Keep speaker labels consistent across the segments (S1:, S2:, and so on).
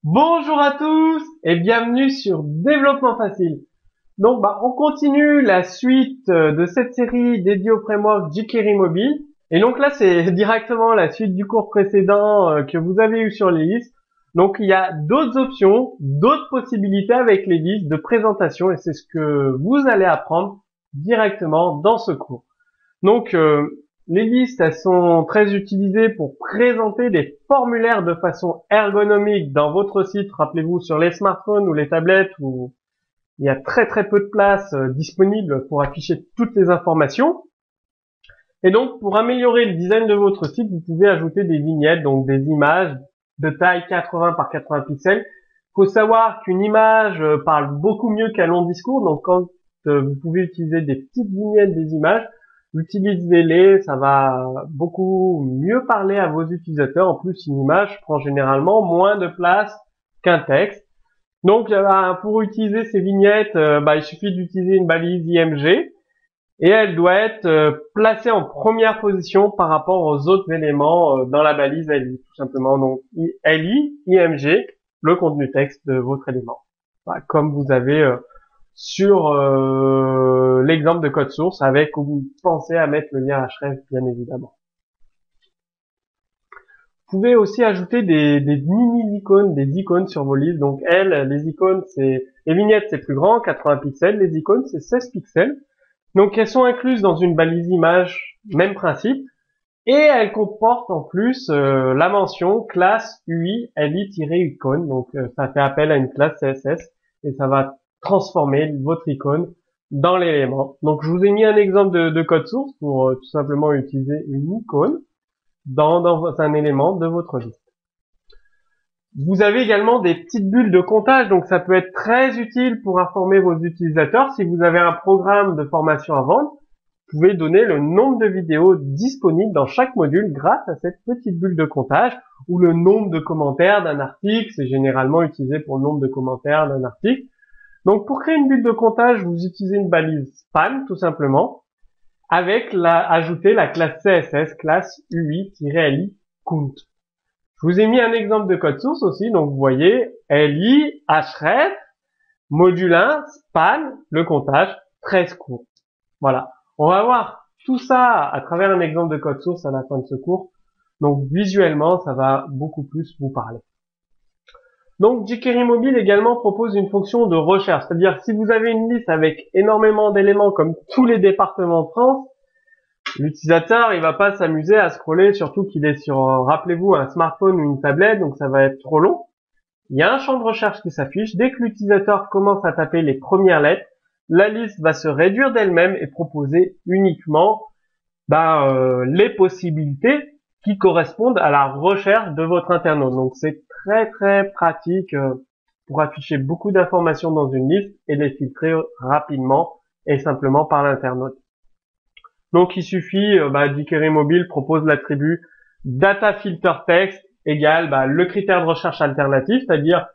S1: Bonjour à tous et bienvenue sur Développement Facile. Donc, on continue la suite de cette série dédiée au framework jQuery Mobile. Et donc là, c'est directement la suite du cours précédent que vous avez eu sur les listes. Donc, il y a d'autres options, d'autres possibilités avec les listes de présentation et c'est ce que vous allez apprendre directement dans ce cours. Donc, les listes, elles sont très utilisées pour présenter des formulaires de façon ergonomique dans votre site. Rappelez-vous, sur les smartphones ou les tablettes où il y a très très peu de place disponible pour afficher toutes les informations. Et donc, pour améliorer le design de votre site, vous pouvez ajouter des vignettes, donc des images de taille 80 par 80 pixels. Il faut savoir qu'une image parle beaucoup mieux qu'un long discours. Donc, quand vous pouvez utiliser des petites vignettes des images, utilisez-les, ça va beaucoup mieux parler à vos utilisateurs. En plus, une image prend généralement moins de place qu'un texte. Donc, pour utiliser ces vignettes, il suffit d'utiliser une balise IMG et elle doit être placée en première position par rapport aux autres éléments dans la balise LI, tout simplement. Donc, LI, IMG, le contenu texte de votre élément. Voilà, comme vous avez sur l'exemple de code source avec où vous pensez à mettre le lien href, bien évidemment. Vous pouvez aussi ajouter des mini-icônes, des icônes sur vos listes. Donc les icônes, les vignettes, c'est plus grand, 80 pixels. Les icônes, c'est 16 pixels. Donc elles sont incluses dans une balise image, même principe. Et elles comportent en plus la mention classe UI li-icône. Donc ça fait appel à une classe CSS et ça va transformer votre icône dans l'élément. Donc je vous ai mis un exemple de code source pour tout simplement utiliser une icône dans un élément de votre liste. Vous avez également des petites bulles de comptage, donc ça peut être très utile pour informer vos utilisateurs. Si vous avez un programme de formation à vendre, vous pouvez donner le nombre de vidéos disponibles dans chaque module grâce à cette petite bulle de comptage ou le nombre de commentaires d'un article. C'est généralement utilisé pour le nombre de commentaires d'un article. Donc pour créer une bulle de comptage, vous utilisez une balise span tout simplement avec ajouter la classe CSS, classe UI-li count. Je vous ai mis un exemple de code source aussi, donc vous voyez li, href, module 1, span, le comptage, 13 cours. Voilà. On va voir tout ça à travers un exemple de code source à la fin de ce cours. Donc visuellement, ça va beaucoup plus vous parler. Donc jQuery Mobile également propose une fonction de recherche, c'est-à-dire si vous avez une liste avec énormément d'éléments comme tous les départements de France, l'utilisateur il va pas s'amuser à scroller, surtout qu'il est sur, rappelez-vous, un smartphone ou une tablette, donc ça va être trop long. Il y a un champ de recherche qui s'affiche. Dès que l'utilisateur commence à taper les premières lettres, la liste va se réduire d'elle-même et proposer uniquement les possibilités qui correspondent à la recherche de votre internaute. Donc c'est très très pratique pour afficher beaucoup d'informations dans une liste et les filtrer rapidement et simplement par l'internaute. Donc il suffit, jQuery Mobile propose l'attribut DataFilterText égale le critère de recherche alternatif, c'est-à-dire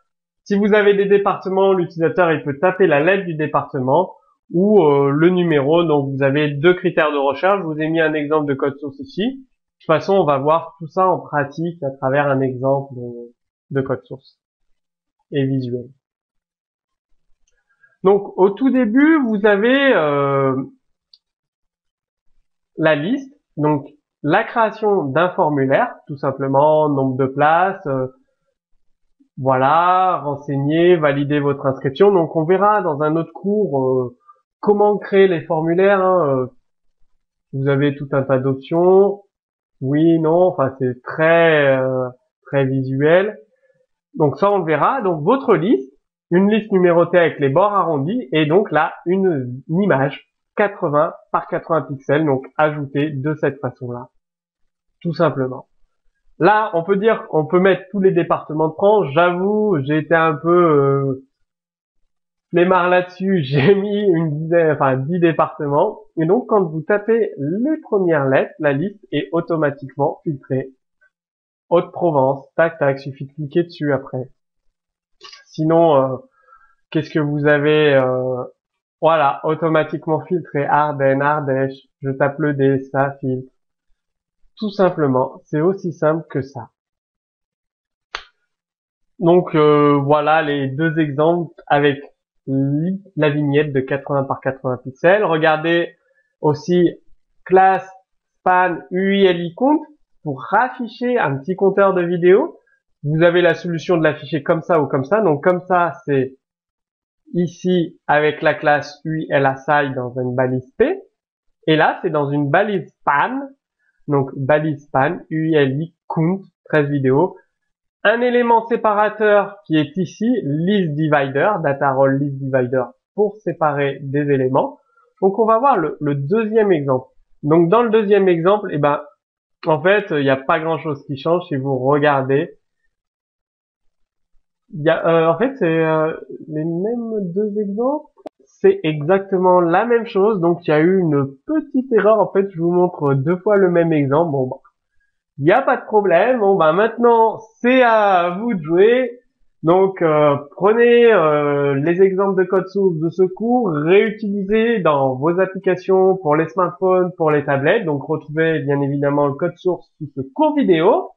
S1: si vous avez des départements, l'utilisateur il peut taper la lettre du département ou le numéro. Donc vous avez deux critères de recherche. Je vous ai mis un exemple de code source ici. De toute façon, on va voir tout ça en pratique à travers un exemple de code source et visuel. Donc au tout début, vous avez la liste, donc la création d'un formulaire, tout simplement, nombre de places, voilà, renseigner, valider votre inscription. Donc on verra dans un autre cours comment créer les formulaires. Vous avez tout un tas d'options, oui, non, enfin c'est très visuel. Donc ça on le verra. Donc votre liste, une liste numérotée avec les bords arrondis et donc là une image 80 par 80 pixels, donc ajoutée de cette façon-là, tout simplement. Là, on peut dire, on peut mettre tous les départements de France. J'avoue, j'ai été un peu flemmard là-dessus. J'ai mis une dizaine, 10 départements. Et donc, quand vous tapez les premières lettres, la liste est automatiquement filtrée. Haute-Provence, tac, tac, suffit de cliquer dessus après. Sinon, qu'est-ce que vous avez voilà, automatiquement filtré. Ardennes, Ardèche, je tape le D, ça filtre. Tout simplement, c'est aussi simple que ça. Donc voilà les deux exemples avec la vignette de 80 par 80 pixels. Regardez aussi class span UILI count pour rafficher un petit compteur de vidéo. Vous avez la solution de l'afficher comme ça ou comme ça. Donc comme ça, c'est ici avec la classe UILASI dans une balise P. Et là, c'est dans une balise span. Donc balise span UILI count 13 vidéos. Un élément séparateur qui est ici, list divider, data role list divider pour séparer des éléments. Donc on va voir le deuxième exemple. Donc dans le deuxième exemple, eh ben, en fait, il n'y a pas grand chose qui change si vous regardez. Il y a, en fait, c'est les mêmes deux exemples. C'est exactement la même chose. Donc il y a eu une petite erreur. En fait, je vous montre deux fois le même exemple. Bon, il n'y a pas de problème. Bon, bah maintenant, c'est à vous de jouer. Donc, prenez les exemples de code source de ce cours, réutilisez dans vos applications pour les smartphones, pour les tablettes. Donc, retrouvez bien évidemment le code source sous ce cours vidéo.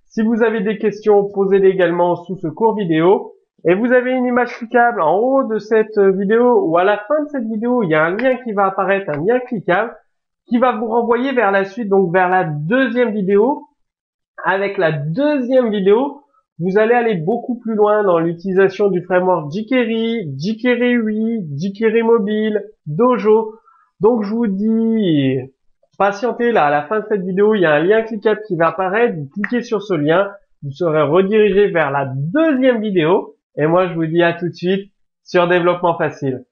S1: Si vous avez des questions, posez-les également sous ce cours vidéo. Et vous avez une image cliquable en haut de cette vidéo ou à la fin de cette vidéo, il y a un lien qui va apparaître, un lien cliquable, qui va vous renvoyer vers la suite, donc vers la deuxième vidéo. Avec la deuxième vidéo, vous allez aller beaucoup plus loin dans l'utilisation du framework jQuery, jQuery 8, jQuery mobile, Dojo. Donc je vous dis, patientez là, à la fin de cette vidéo, il y a un lien cliquable qui va apparaître. Vous cliquez sur ce lien, vous serez redirigé vers la deuxième vidéo. Et moi, je vous dis à tout de suite sur Développement Facile.